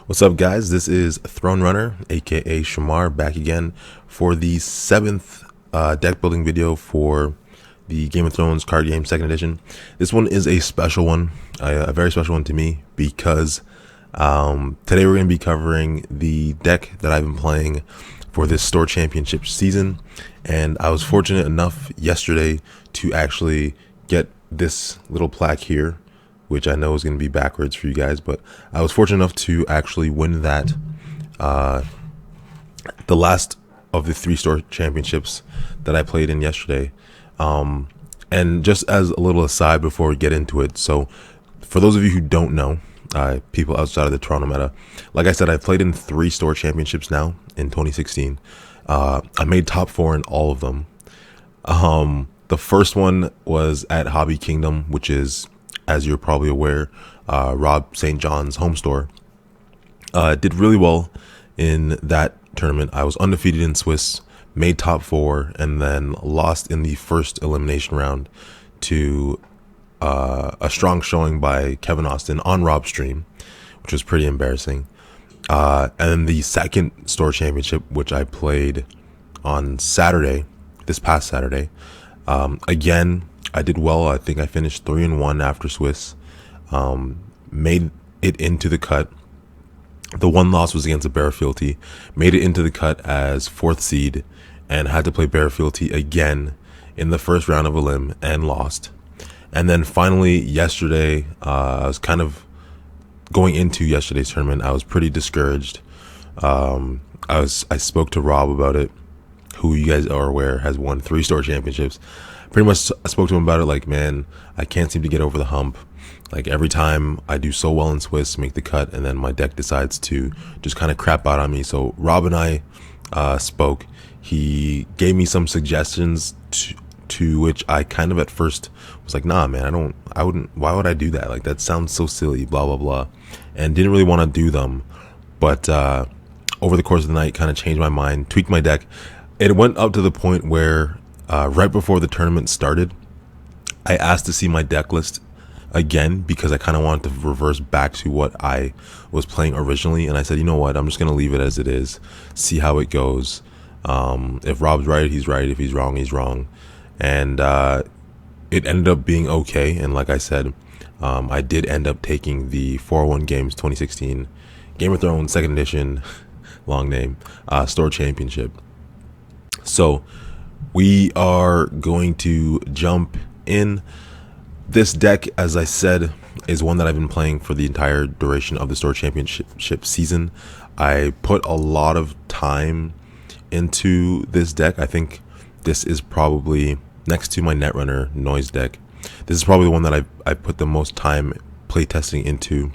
What's up, guys? This is Throne Runner, aka Shamar, back again for the seventh deck building video for the Game of Thrones card game 2nd edition. This one is a special one, a very special one to me, because today we're going to be covering the deck that I've been playing for this Store Championship season, and I was fortunate enough yesterday to actually get this little plaque here, which I know is going to be backwards for you guys, but I was fortunate enough to actually win that, the last of the 3 Store Championships that I played in yesterday. And just as a little aside before we get into it, so for those of you who don't know, people outside of the Toronto meta, like I said, I've played in 3 Store Championships now in 2016. I made top 4 in all of them. The first one was at Hobby Kingdom, which is, as you're probably aware, Rob St. John's home store. Did really well in that tournament. I was undefeated in Swiss, made top 4, and then lost in the first elimination round to a strong showing by Kevin Austin on Rob's stream, which was pretty embarrassing. And then the second Store Championship, which I played on Saturday, this past Saturday, again, I did well. I think I finished 3-1 after Swiss. Made it into the cut. The one loss was against a Greyjoy Fealty. Made it into the cut as 4th seed, and had to play Greyjoy Fealty again in the first round of Elim and lost. And then finally yesterday, I was kind of going into yesterday's tournament, I was pretty discouraged. I spoke to Rob about it, who you guys are aware has won 3 Store Championships. Pretty much I spoke to him about it, like, man, I can't seem to get over the hump. Like, every time I do so well in Swiss, make the cut, and then my deck decides to just kind of crap out on me. So Rob and I spoke. He gave me some suggestions to which I kind of at first was like, nah, man, why would I do that? Like, that sounds so silly, blah, blah, blah. And didn't really want to do them. But over the course of the night, kind of changed my mind, tweaked my deck. It went up to the point where right before the tournament started, I asked to see my deck list again, because I kind of wanted to reverse back to what I was playing originally. And I said, you know what, I'm just going to leave it as it is, see how it goes. If Rob's right, he's right. If he's wrong, he's wrong. And it ended up being okay. And like I said, I did end up taking the 401 Games 2016 Game of Thrones 2nd edition, long name, Store Championship. So we are going to jump in. This deck, as I said, is one that I've been playing for the entire duration of the Store Championship season. I put a lot of time into this deck. I think this is probably, next to my Netrunner Noise deck, this is probably the one that I put the most time playtesting into.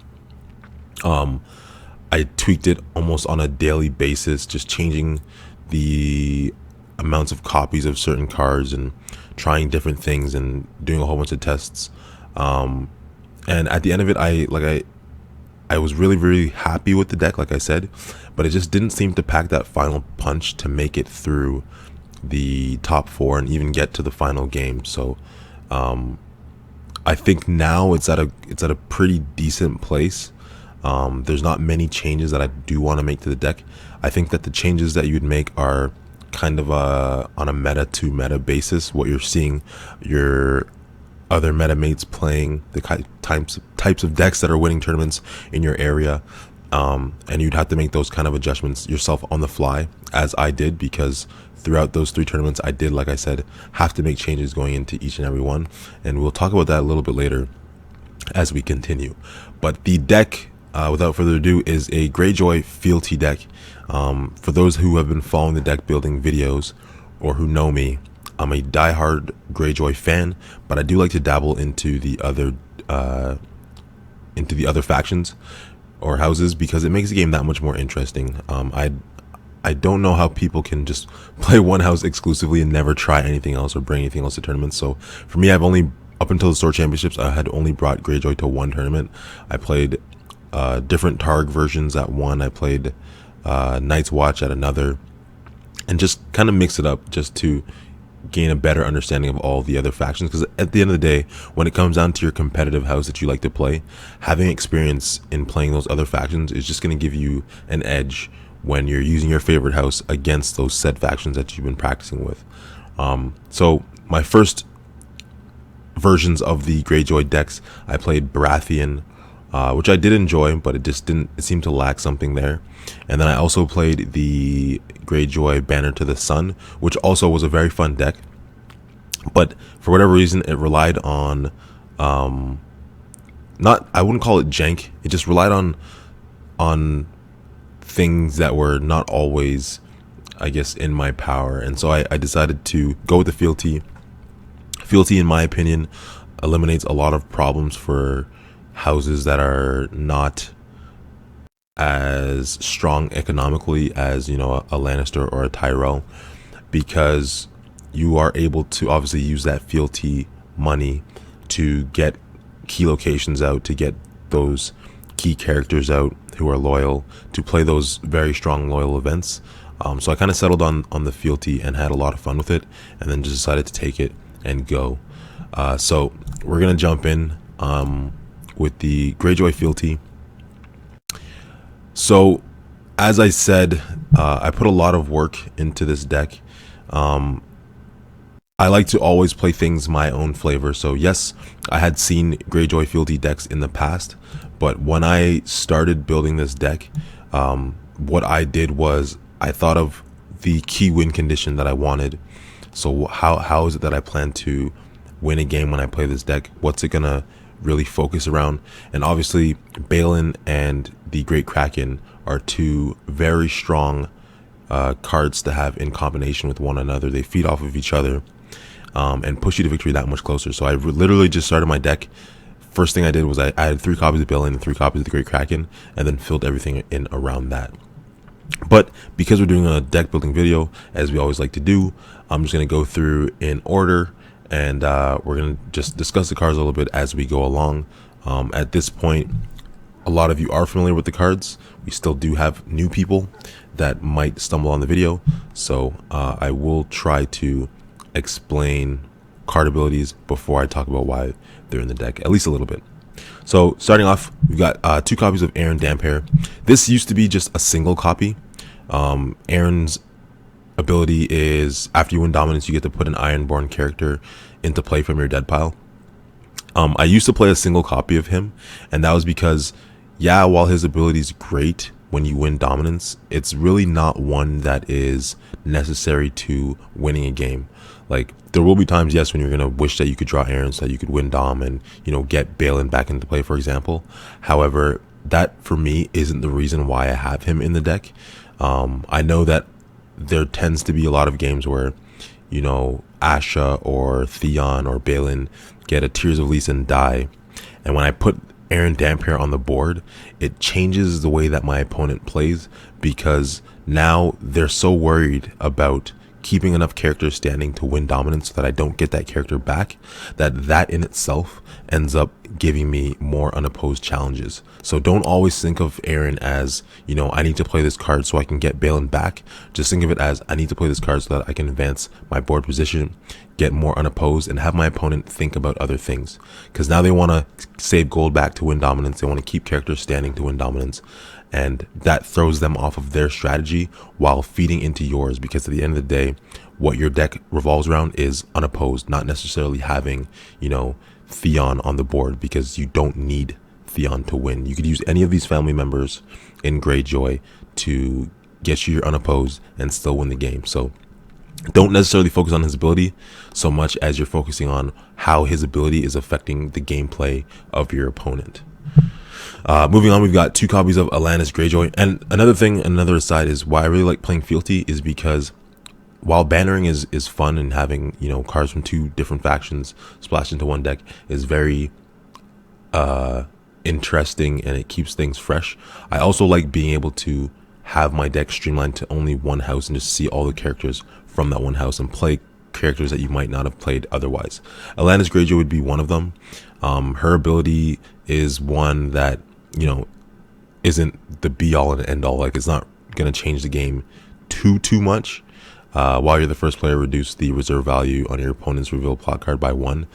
I tweaked it almost on a daily basis, just changing the amounts of copies of certain cards and trying different things and doing a whole bunch of tests. And at the end of it, I was really, really happy with the deck, like I said, but it just didn't seem to pack that final punch to make it through the top 4 and even get to the final game. So I think now it's at a pretty decent place. There's not many changes that I do want to make to the deck. I think that the changes that you'd make are kind of on a meta to meta basis. What you're seeing your other meta mates playing, the types of decks that are winning tournaments in your area, and you'd have to make those kind of adjustments yourself on the fly, as I did, because throughout those 3 tournaments I did, like I said, have to make changes going into each and every one, and we'll talk about that a little bit later as we continue. But the deck, without further ado, is a Greyjoy Fealty deck. For those who have been following the deck building videos or who know me, I'm a diehard Greyjoy fan, but I do like to dabble into the other factions or houses, because it makes the game that much more interesting. I don't know how people can just play one house exclusively and never try anything else or bring anything else to tournaments. So for me, I've only, up until the Store Championships, I had only brought Greyjoy to 1 tournament. I played different Targ versions at 1. I played Night's Watch at another, and just kind of mix it up just to gain a better understanding of all the other factions, because at the end of the day, when it comes down to your competitive house that you like to play, having experience in playing those other factions is just going to give you an edge when you're using your favorite house against those said factions that you've been practicing with. So my first versions of the Greyjoy decks, I played Baratheon, which I did enjoy, but it seemed to lack something there. And then I also played the Greyjoy Banner to the Sun, which also was a very fun deck, but for whatever reason it relied on I wouldn't call it jank, it just relied on things that were not always, I guess, in my power. And so I decided to go with the Fealty. Fealty, in my opinion, eliminates a lot of problems for houses that are not as strong economically as, you know, a Lannister or a Tyrell, because you are able to obviously use that Fealty money to get key locations out, to get those key characters out who are loyal, to play those very strong loyal events. So I kind of settled on the Fealty and had a lot of fun with it, and then just decided to take it and go. So we're gonna jump in with the Greyjoy Fealty. So as I said, I put a lot of work into this deck. I like to always play things my own flavor. So yes, I had seen Greyjoy Fealty decks in the past, but when I started building this deck, what I did was I thought of the key win condition that I wanted. So how is it that I plan to win a game when I play this deck? What's it gonna really focus around? And obviously Balin and the Great Kraken are two very strong cards to have in combination with one another. They feed off of each other and push you to victory that much closer. So I literally just started my deck. First thing I did was I added 3 copies of Balin and 3 copies of the Great Kraken, and then filled everything in around that. But because we're doing a deck building video, as we always like to do, I'm just going to go through in order, and we're going to just discuss the cards a little bit as we go along. At this point, a lot of you are familiar with the cards. We still do have new people that might stumble on the video, so I will try to explain card abilities before I talk about why they're in the deck, at least a little bit. So starting off, we've got 2 copies of Aaron Damphair. This used to be just a single copy. Aaron's ability is after you win dominance, you get to put an Ironborn character into play from your dead pile. I used to play a single copy of him, and that was because, yeah, while his ability is great when you win dominance, it's really not one that is necessary to winning a game. Like, there will be times, yes, when you're going to wish that you could draw Aaron so that you could win Dom and, you know, get Balin back into play, for example. However, that for me isn't the reason why I have him in the deck. I know that there tends to be a lot of games where, you know, Asha or Theon or Balin get a Tears of Lys and die. And when I put Aaron Damphair on the board, it changes the way that my opponent plays, because now they're so worried about keeping enough characters standing to win dominance so that I don't get that character back, that in itself ends up giving me more unopposed challenges. So don't always think of Aaron as, you know, I need to play this card so I can get Balin back. Just think of it as, I need to play this card so that I can advance my board position, get more unopposed, and have my opponent think about other things. Because now they want to save gold back to win dominance. They want to keep characters standing to win dominance. And that throws them off of their strategy while feeding into yours, because at the end of the day, what your deck revolves around is unopposed, not necessarily having, you know, Theon on the board, because you don't need Theon to win. You could use any of these family members in Greyjoy to get you your unopposed and still win the game. So don't necessarily focus on his ability so much as you're focusing on how his ability is affecting the gameplay of your opponent. Moving on, we've got 2 copies of Alanis Greyjoy. And another aside is why I really like playing Fealty is because while bannering is fun, and having, you know, cards from 2 different factions splashed into one deck is very interesting, and it keeps things fresh, I also like being able to have my deck streamlined to only one house and just see all the characters from that one house and play characters that you might not have played otherwise. Alanis Greyjoy would be one of them. Her ability is one that, you know, isn't the be all and end all. Like, it's not gonna change the game too much, While you're the first player, reduce the reserve value on your opponent's reveal plot card by 1.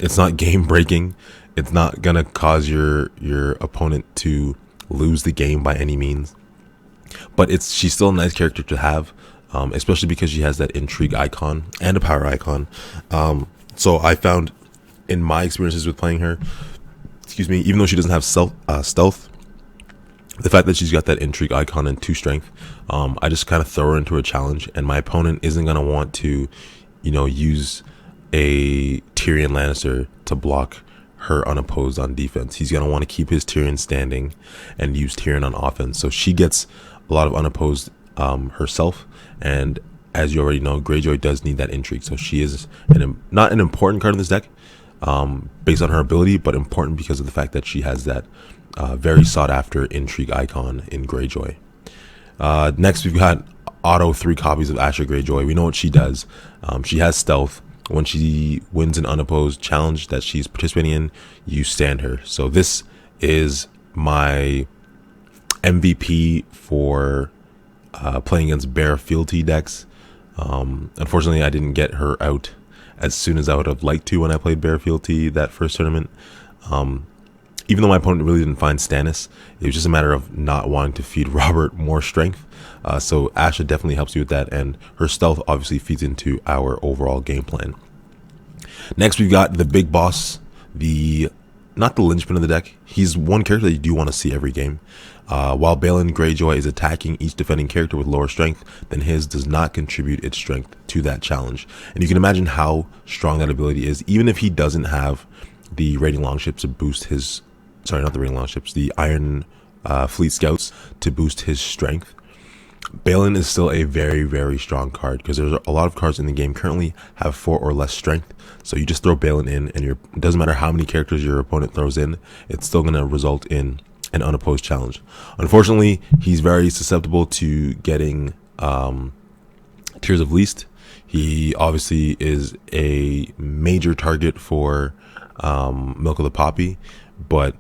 It's not game breaking. It's not gonna cause your opponent to lose the game by any means, but she's still a nice character to have, especially because she has that intrigue icon and a power icon. So I found in my experiences with playing her, even though she doesn't have stealth, the fact that she's got that intrigue icon and 2 strength, I just kind of throw her into a challenge, and my opponent isn't gonna want to, use a Tyrion Lannister to block her unopposed on defense. He's gonna want to keep his Tyrion standing and use Tyrion on offense. So she gets a lot of unopposed herself, and as you already know, Greyjoy does need that intrigue. So she is not an important card in this deck, based on her ability, but important because of the fact that she has that very sought after intrigue icon in Greyjoy. Next, we've got auto 3 copies of Asha Greyjoy. We know what she does. She has stealth. When she wins an unopposed challenge that she's participating in, you stand her. So this is my MVP for playing against Greyjoy Fealty decks. Unfortunately, I didn't get her out as soon as I would have liked to when I played Greyjoy Fealty that first tournament. Even though my opponent really didn't find Stannis, it was just a matter of not wanting to feed Robert more strength. So Asha definitely helps you with that, and her stealth obviously feeds into our overall game plan. Next, we've got the big boss, not the linchpin of the deck. He's one character that you do want to see every game. While Balin Greyjoy is attacking each defending character with lower strength, then his does not contribute its strength to that challenge. And you can imagine how strong that ability is, even if he doesn't have the raiding longships to boost his, not the raiding longships, the Iron Fleet Scouts to boost his strength. Balin is still a very, very strong card because there's a lot of cards in the game currently have 4 or less strength. So you just throw Balin in, and it doesn't matter how many characters your opponent throws in, it's still going to result in an unopposed challenge. Unfortunately, he's very susceptible to getting Tears of Least. He obviously is a major target for Milk of the Poppy, but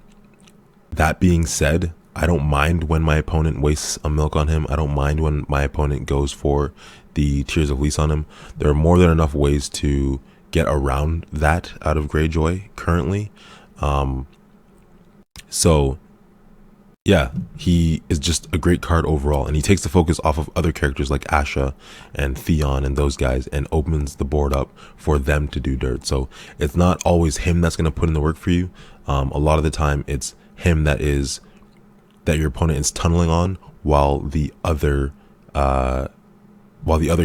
that being said, I don't mind when my opponent wastes a milk on him. I don't mind when my opponent goes for the Tears of Least on him. There are more than enough ways to get around that out of Greyjoy currently. So yeah, he is just a great card overall, and he takes the focus off of other characters like Asha and Theon and those guys and opens the board up for them to do dirt. So it's not always him that's going to put in the work for you. A lot of the time it's him that your opponent is tunneling on while the other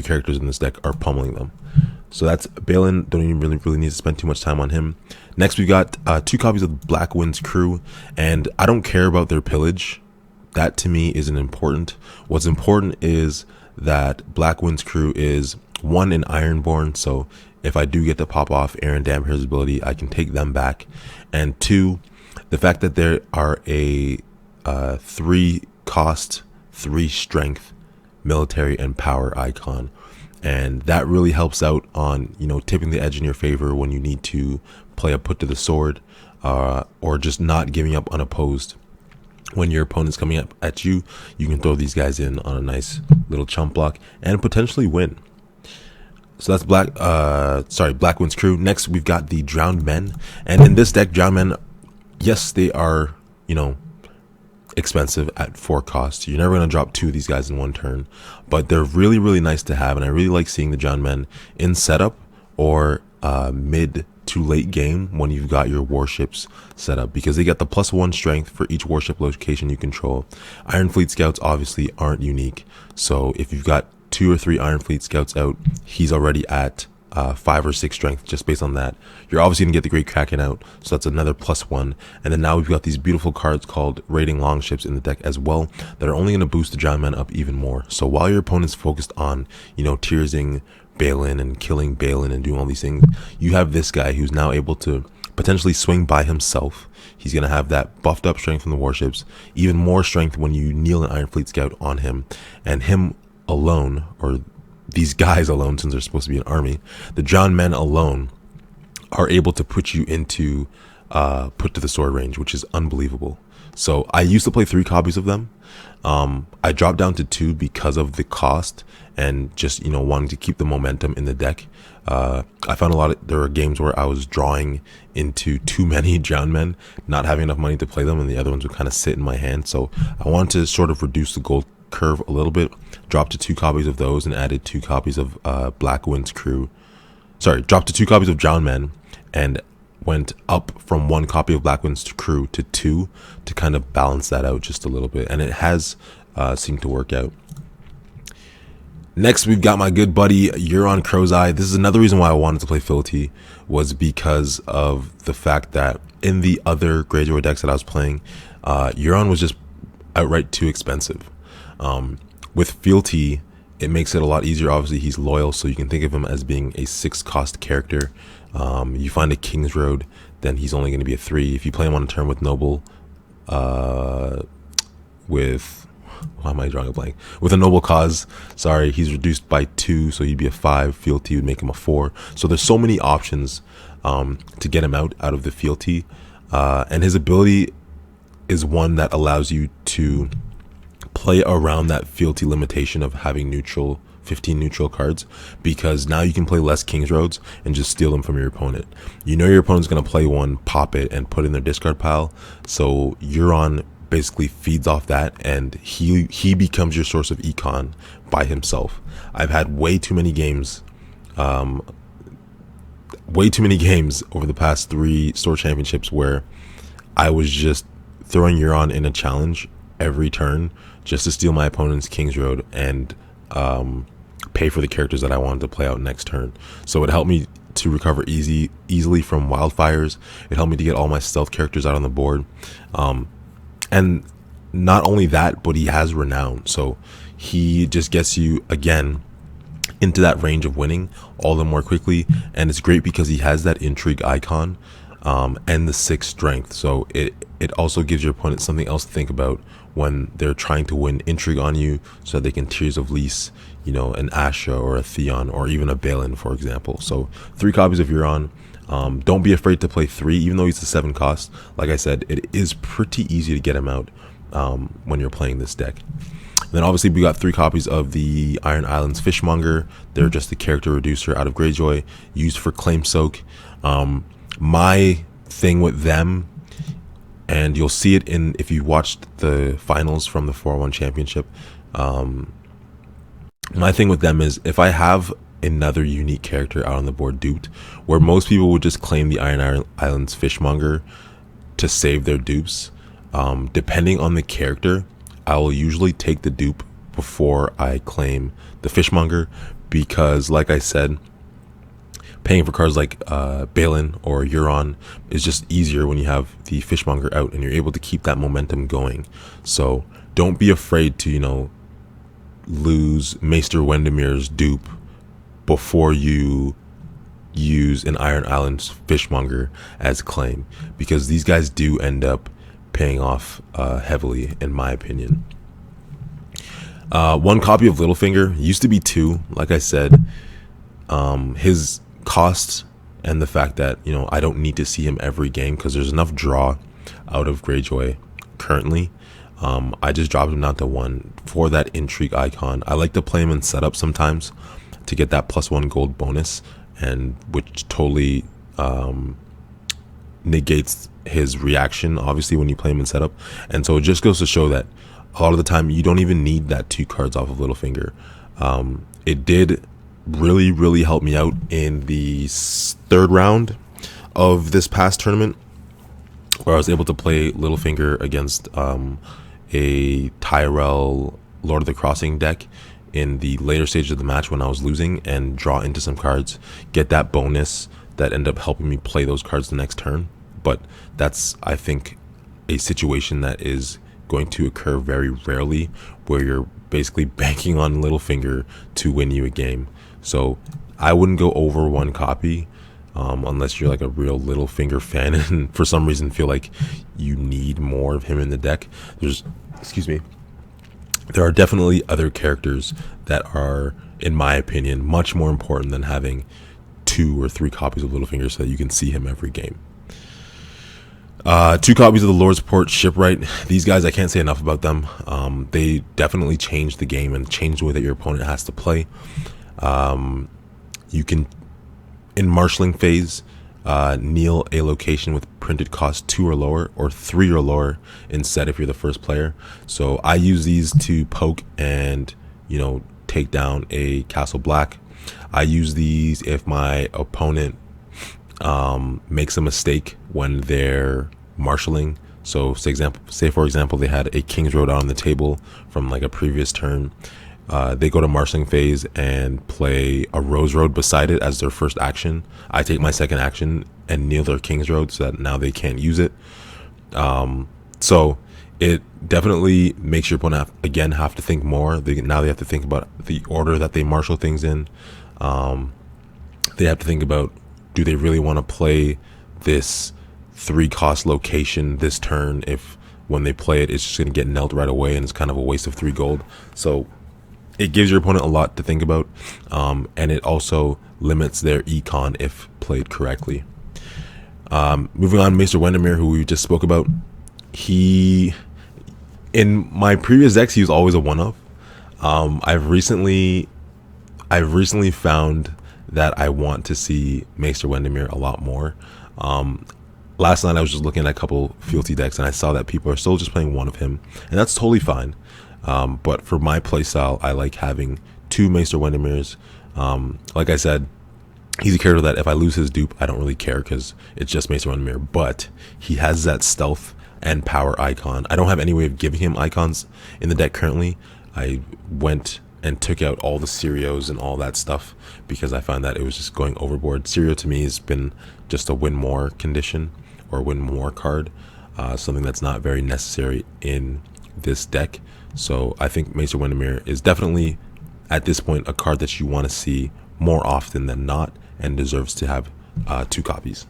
characters in this deck are pummeling them. So that's Balin. Don't even really need to spend too much time on him. Next, we got 2 copies of Black Wind's Crew, and I don't care about their pillage. That to me isn't important. What's important is that Black Wind's Crew is 1 in Ironborn, so if I do get to pop off Aaron Dampier's ability, I can take them back. And 2, the fact that there are a 3 cost, 3 strength military and power icon, and that really helps out on tipping the edge in your favor when you need to play a put to the sword, or just not giving up unopposed when your opponent's coming up at you. You can throw these guys in on a nice little chump block and potentially win. So that's Black Wind's Crew. Next, we've got the Drowned Men, and in this deck, Drowned Men, yes, they are expensive at 4 cost. You're never going to drop 2 of these guys in one turn, but they're really, really nice to have, and I really like seeing the Drowned Men in setup or mid to late game when you've got your warships set up, because they get the +1 strength for each warship location you control. Iron Fleet Scouts obviously aren't unique, so if you've got 2 or 3 Iron Fleet Scouts out, he's already at 5 or 6 strength just based on that. You're obviously gonna get the Great Kraken out, so that's another +1. And then now we've got these beautiful cards called Raiding Longships in the deck as well that are only gonna boost the Drowned Men up even more. So while your opponent's focused on tearsing Balin and killing Balin and doing all these things, you have this guy who's now able to potentially swing by himself. He's gonna have that buffed up strength from the warships, even more strength when you kneel an Iron Fleet Scout on him, and him alone, or these guys alone, since they're supposed to be an army, the Drowned Men alone are able to put you into put to the sword range, which is unbelievable. So I used to play 3 copies of them. I dropped down to 2 because of the cost and just, wanting to keep the momentum in the deck. I found there were games where I was drawing into too many Drowned Men, not having enough money to play them, and the other ones would kind of sit in my hand. So I wanted to sort of reduce the gold curve a little bit, dropped to 2 copies of those and added 2 copies of Blackwind's Crew. Sorry, dropped to 2 copies of Drowned Men and went up from 1 copy of Blackwind's Crew to 2 to kind of balance that out just a little bit, and it has seemed to work out. Next, we've got my good buddy Euron Crow's Eye. This is another reason why I wanted to play Fealty, was because of the fact that in the other Greyjoy decks that I was playing, Euron was just outright too expensive. With Fealty, it makes it a lot easier. Obviously, he's loyal, so you can think of him as being a 6-cost character. You find a King's Road, then he's only going to be a 3. If you play him on a turn with Noble, why am I drawing a blank? With a Noble Cause, sorry, he's reduced by 2, so he'd be a 5. Fealty would make him a 4. So there's so many options to get him out of the Fealty, and his ability is one that allows you to play around that Fealty limitation of having 15 neutral cards, because now you can play less King's Roads and just steal them from your opponent. Your opponent's going to play one, pop it, and put it in their discard pile, so Euron basically feeds off that, and he becomes your source of econ by himself. I've had way too many games over the past 3 Store Championships where I was just throwing Euron in a challenge every turn just to steal my opponent's King's Road and pay for the characters that I wanted to play out next turn. So it helped me to recover easily from wildfires. It helped me to get all my stealth characters out on the board. And not only that, but he has renown, so he just gets you again into that range of winning all the more quickly. And it's great because he has that intrigue icon and the 6 strength, so it also gives your opponent something else to think about when they're trying to win intrigue on you, so that they can Tears of Lys, an Asha or a Theon or even a Balin, for example. So 3 copies of Euron. Don't be afraid to play 3, even though he's a 7 cost. Like I said, it is pretty easy to get him out when you're playing this deck. And then obviously we got 3 copies of the Iron Islands Fishmonger. They're just the character reducer out of Greyjoy, used for Claim Soak. My thing with them, and you'll see it if you watched the finals from the 4-1 championship, my thing with them is, if I have another unique character out on the board duped, where most people would just claim the Iron Islands Fishmonger to save their dupes, depending on the character, I will usually take the dupe before I claim the Fishmonger, because like I said, paying for cards like Balin or Euron is just easier when you have the Fishmonger out and you're able to keep that momentum going. So don't be afraid to lose Maester Wendemir's dupe before you use an Iron Islands Fishmonger as claim, because these guys do end up paying off heavily, in my opinion. 1 copy of Littlefinger, used to be 2, like I said. His cost and the fact that I don't need to see him every game because there's enough draw out of Greyjoy currently. I just dropped him down to 1 for that intrigue icon. I like to play him in setup sometimes to get that +1 gold bonus, and which totally negates his reaction, obviously, when you play him in setup. And so it just goes to show that a lot of the time you don't even need that 2 cards off of Littlefinger. It did really help me out in the 3rd round of this past tournament, where I was able to play Littlefinger against a Tyrell Lord of the Crossing deck in the later stage of the match when I was losing, and draw into some cards, get that bonus that ended up helping me play those cards the next turn. But that's, I think, a situation that is going to occur very rarely, where you're basically banking on Littlefinger to win you a game. So I wouldn't go over 1 copy unless you're like a real Littlefinger fan and for some reason feel like you need more of him in the deck. There are definitely other characters that are, in my opinion, much more important than having 2 or 3 copies of Littlefinger so that you can see him every game. 2 copies of the Lord's Port Shipwright. These guys, I can't say enough about them. They definitely changed the game and changed the way that your opponent has to play. You can, in marshalling phase, kneel a location with printed cost 2 or lower, or 3 or lower instead if you're the first player. So I use these to poke and, you know, take down a Castle Black. I use these if my opponent makes a mistake when they're marshalling. So say for example they had a King's Road out on the table from like a previous turn. They go to marshalling phase and play a Rose Road beside it as their first action. I take my second action and kneel their King's Road so that now they can't use it. So it definitely makes your opponent have to think more. Now they have to think about the order that they marshal things in. They have to think about, do they really want to play this 3-cost location this turn if when they play it, it's just going to get knelt right away and it's kind of a waste of 3 gold. So it gives your opponent a lot to think about, and it also limits their econ if played correctly. Moving on, Maester Windermere, who we just spoke about. In my previous decks, he was always a one-of. I've recently found that I want to see Maester Windermere a lot more. Last night I was just looking at a couple fealty decks and I saw that people are still just playing one of him, and that's totally fine. But for my playstyle, I like having 2 Maester Windermeres. Like I said, he's a character that if I lose his dupe, I don't really care because it's just Maester Windermere. But he has that stealth and power icon. I don't have any way of giving him icons in the deck currently. I went and took out all the Serios and all that stuff because I found that it was just going overboard. Serio to me has been just a win more condition or win more card, something that's not very necessary in this deck. So I think Maester Windermere is definitely at this point a card that you want to see more often than not and deserves to have 2 copies.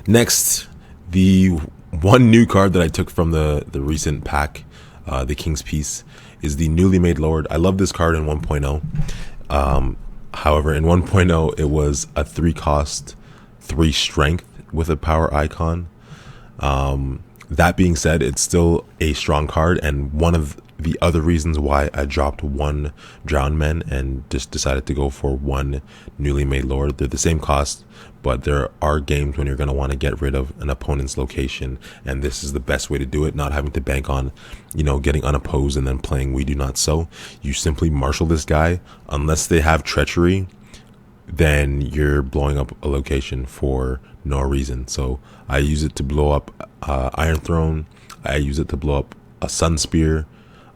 Next, the one new card that I took from the recent pack, the King's Peace, is the newly made Lord. I love this card in 1.0. However, in 1.0 it was a 3-cost, 3 strength with a power icon. That being said, it's still a strong card, and one of the other reasons why I dropped 1 Drowned Men and just decided to go for 1 newly made Lord. They're the same cost, but there are games when you're going to want to get rid of an opponent's location, and this is the best way to do it, not having to bank on, you know, getting unopposed and then playing We Do Not Sow. You simply marshal this guy. Unless they have treachery, then you're blowing up a location for no reason. So I use it to blow up Iron Throne. I use it to blow up a Sun Spear.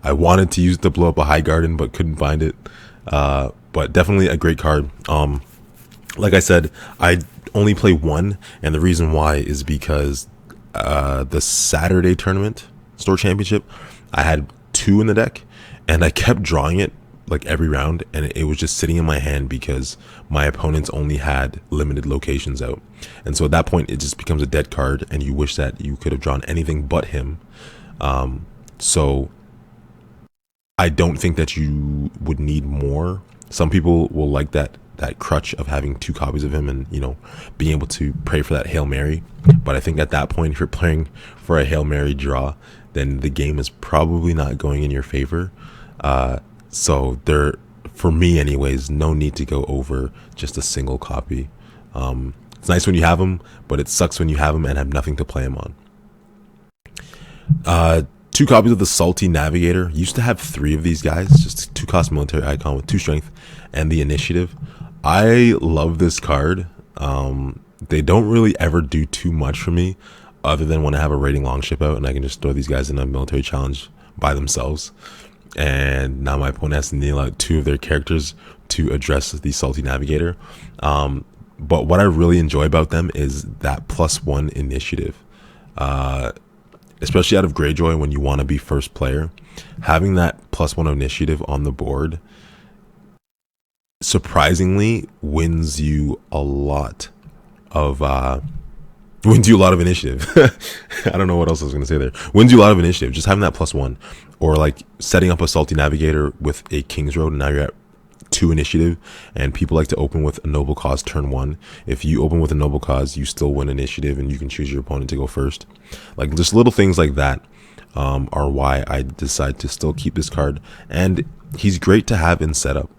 I wanted to use it to blow up a High Garden but couldn't find it. But definitely a great card. Like I said, I only play 1, and the reason why is because the Saturday tournament, Store Championship, I had 2 in the deck and I kept drawing it like every round, and it was just sitting in my hand because my opponents only had limited locations out. And so at that point it just becomes a dead card and you wish that you could have drawn anything but him. So I don't think that you would need more. Some people will like that crutch of having 2 copies of him and, you know, being able to pray for that Hail Mary. But I think at that point, if you're playing for a Hail Mary draw, then the game is probably not going in your favor. So there, for me anyways, no need to go over just a single copy. It's nice when you have them, but it sucks when you have them and have nothing to play them on. 2 copies of the Salty Navigator. Used to have 3 of these guys, just 2-cost military icon with 2 strength and the initiative. I love this card. They don't really ever do too much for me other than when I have a raiding longship out and I can just throw these guys in a military challenge by themselves. And now my opponent has to kneel out 2 of their characters to address the Salty Navigator. But what I really enjoy about them is that +1 initiative. Especially out of Greyjoy when you want to be first player. Having that +1 initiative on the board surprisingly wins you a lot of initiative. I don't know what else I was going to say there. Wins you a lot of initiative. Just having that +1, or like setting up a Salty Navigator with a King's Road, and now you're at 2 initiative, and people like to open with a noble cause turn 1. If you open with a noble cause, you still win initiative, and you can choose your opponent to go first. Like, just little things like that are why I decide to still keep this card, and he's great to have in setup.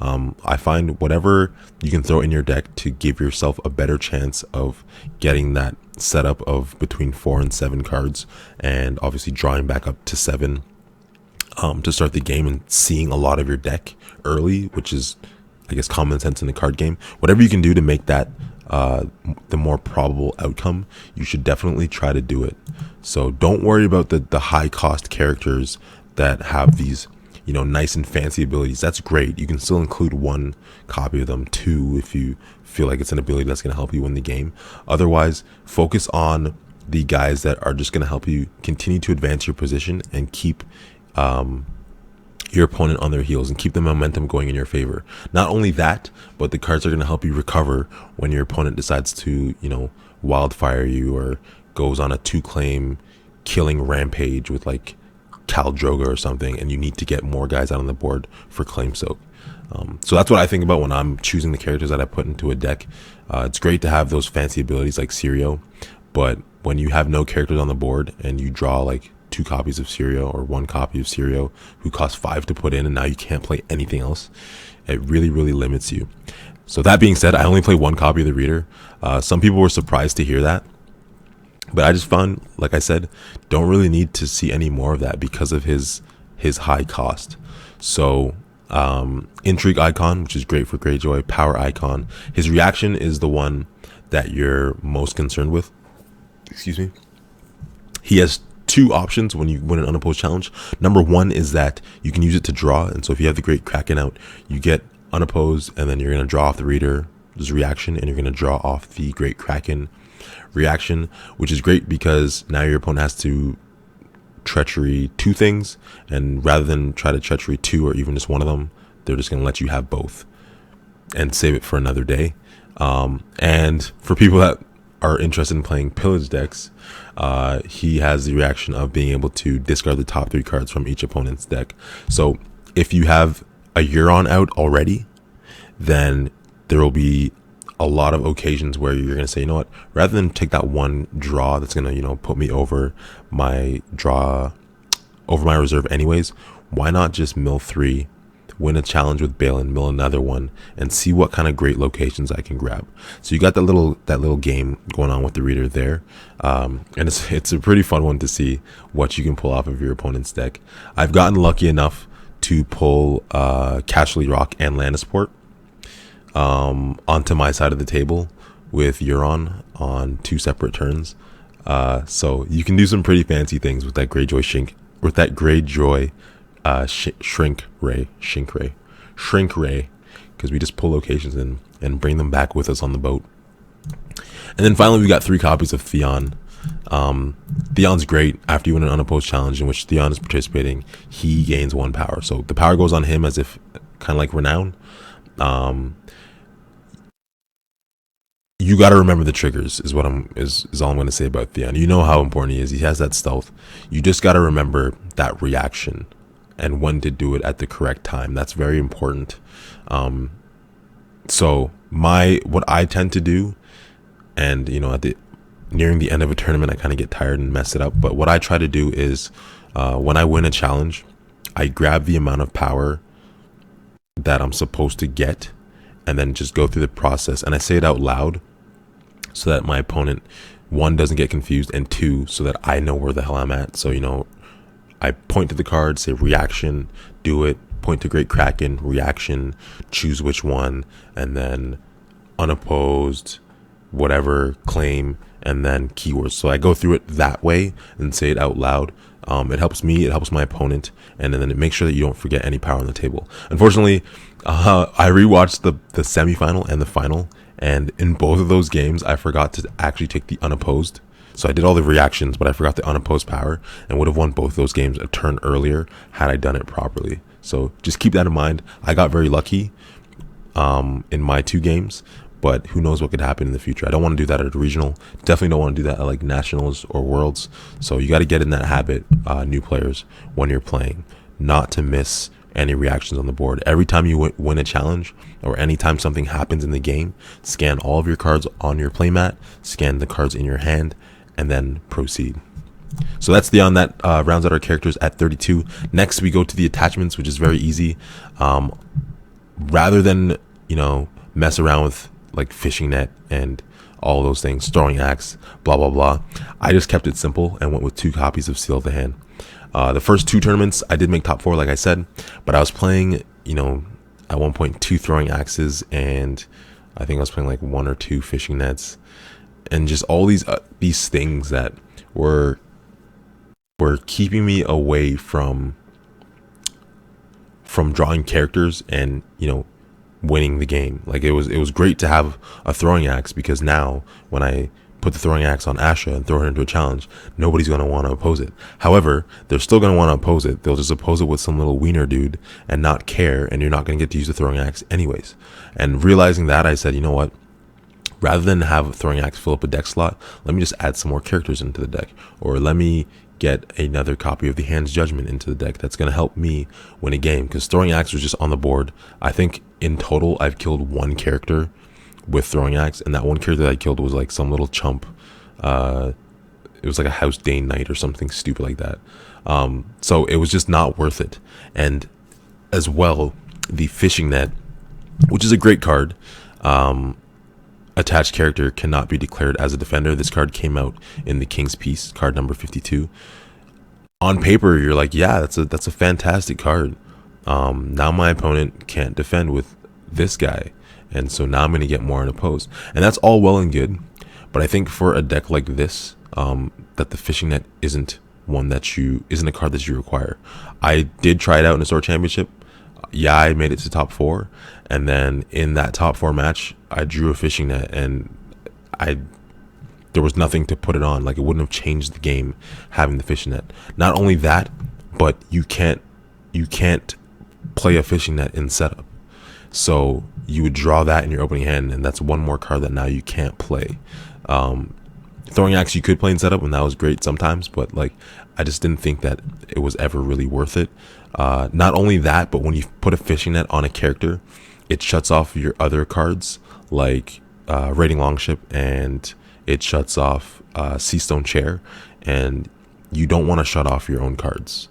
I find whatever you can throw in your deck to give yourself a better chance of getting that setup of between 4 and 7 cards, and obviously drawing back up to 7 to start the game, and seeing a lot of your deck early, which is, I guess, common sense in the card game. Whatever you can do to make that the more probable outcome, you should definitely try to do it. So don't worry about the high cost characters that have these, you know, nice and fancy abilities. That's great. You can still include 1 copy of them, 2 if you feel like it's an ability that's going to help you win the game. Otherwise, focus on the guys that are just going to help you continue to advance your position and keep your opponent on their heels and keep the momentum going in your favor. Not only that, but the cards are going to help you recover when your opponent decides to, you know, wildfire you or goes on a 2-claim killing rampage with like Khal Drogo or something, and you need to get more guys out on the board for claim soak. So that's what I think about when I'm choosing the characters that I put into a deck. It's great to have those fancy abilities like Sirio, but when you have no characters on the board and you draw like 2 copies of Sirio or 1 copy of Sirio who costs 5 to put in, and now you can't play anything else, it really limits you. So that being said, I only play 1 copy of the Reader. Some people were surprised to hear that, but I just found, like I said, don't really need to see any more of that because of his high cost. So Intrigue Icon, which is great for Greyjoy. Power Icon, his reaction is the one that you're most concerned with. Excuse me. He has 2 options when you win an unopposed challenge. Number 1 is that you can use it to draw, and so if you have the Great Kraken out, you get unopposed, and then you're going to draw off the Reader's reaction, and you're going to draw off the Great Kraken reaction, which is great because now your opponent has to treachery 2 things, and rather than try to treachery 2 or even just 1 of them, they're just going to let you have both and save it for another day. And for people that are interested in playing pillage decks, he has the reaction of being able to discard the top 3 cards from each opponent's deck. So if you have a Euron out already, then there will be a lot of occasions where you're going to say, you know what, rather than take that 1 draw that's going to, you know, put me over my reserve anyways, why not just mill 3, win a challenge with Balin, mill another one, and see what kind of great locations I can grab. So you got that little game going on with the Reader there, and it's a pretty fun one to see what you can pull off of your opponent's deck. I've gotten lucky enough to pull Cashley Rock and Lannisport onto my side of the table with Euron on 2 separate turns. So you can do some pretty fancy things with that Greyjoy Shrink Ray, because we just pull locations in and bring them back with us on the boat. And then finally, we got 3 copies of Theon. Theon's great. After you win an unopposed challenge in which Theon is participating, he gains 1 power. So the power goes on him as if kind of like Renown. You got to remember the triggers is all I'm going to say about Theon. You know how important he is. He has that stealth. You just got to remember that reaction and when to do it at the correct time. That's very important. So what I tend to do, and you know, nearing the end of a tournament, I kind of get tired and mess it up. But what I try to do is, when I win a challenge, I grab the amount of power that I'm supposed to get, and then just go through the process. And I say it out loud so that my opponent, 1, doesn't get confused, and 2, so that I know where the hell I'm at. So, you know, I point to the card, say reaction, do it, point to Great Kraken, reaction, choose which one, and then unopposed, whatever, claim, and then keywords. So I go through it that way and say it out loud. It helps me, it helps my opponent, and then it makes sure that you don't forget any power on the table. Unfortunately, I rewatched the semifinal and the final, and in both of those games, I forgot to actually take the unopposed. So I did all the reactions, but I forgot the unopposed power, and would have won both those games a turn earlier had I done it properly. So just keep that in mind. I got very lucky in my 2 games, but who knows what could happen in the future. I don't want to do that at a regional. Definitely don't want to do that at like nationals or worlds. So you got to get in that habit, new players, when you're playing, not to miss any reactions on the board. Every time you win a challenge, or anytime something happens in the game, scan all of your cards on your playmat, scan the cards in your hand, and then proceed. So that's the on that rounds out our characters at 32. Next, we go to the attachments, which is very easy. Rather than, you know, mess around with like fishing net and all those things, throwing axe, blah blah blah, I just kept it simple and went with 2 copies of Seal of the Hand. The first 2 tournaments I did make top 4, like I said, but I was playing, you know, at one point 2 throwing axes, and I think I was playing like 1 or 2 fishing nets, and just all these things that were keeping me away from drawing characters and, you know, winning the game. Like it was great to have a throwing axe, because now when I put the throwing axe on Asha and throw her into a challenge, nobody's going to want to oppose it. However, they're still going to want to oppose it. They'll just oppose it with some little wiener dude and not care, and you're not going to get to use the throwing axe anyways. And realizing that, I said, you know what? Rather than have a throwing axe fill up a deck slot, let me just add some more characters into the deck, or let me get another copy of the Hand's Judgment into the deck. That's going to help me win a game, because throwing axe was just on the board. I think in total I've killed 1 character with throwing axe, and that 1 character that I killed was like some little chump. It was like a House Dane Knight or something stupid like that. So it was just not worth it. And as well, the fishing net, which is a great card, attached character cannot be declared as a defender. This card came out in the King's Peace, card number 52. On paper, you're like, yeah, that's a fantastic card. Now my opponent can't defend with this guy, and so now I'm going to get more unopposed. And that's all well and good, but I think for a deck like this, that the fishing net isn't a card that you require. I did try it out in a Store Championship. Yeah, I made it to top 4, and then in that top 4 match, I drew a fishing net, and there was nothing to put it on. Like, it wouldn't have changed the game having the fishing net. Not only that, but you can't play a fishing net in setup. So you would draw that in your opening hand, and that's 1 more card that now you can't play. Throwing axe you could play in setup, and that was great sometimes, but like, I just didn't think that it was ever really worth it. Not only that, but when you put a fishing net on a character, it shuts off your other cards like Raiding Longship, and it shuts off Seastone Chair, and you don't want to shut off your own cards,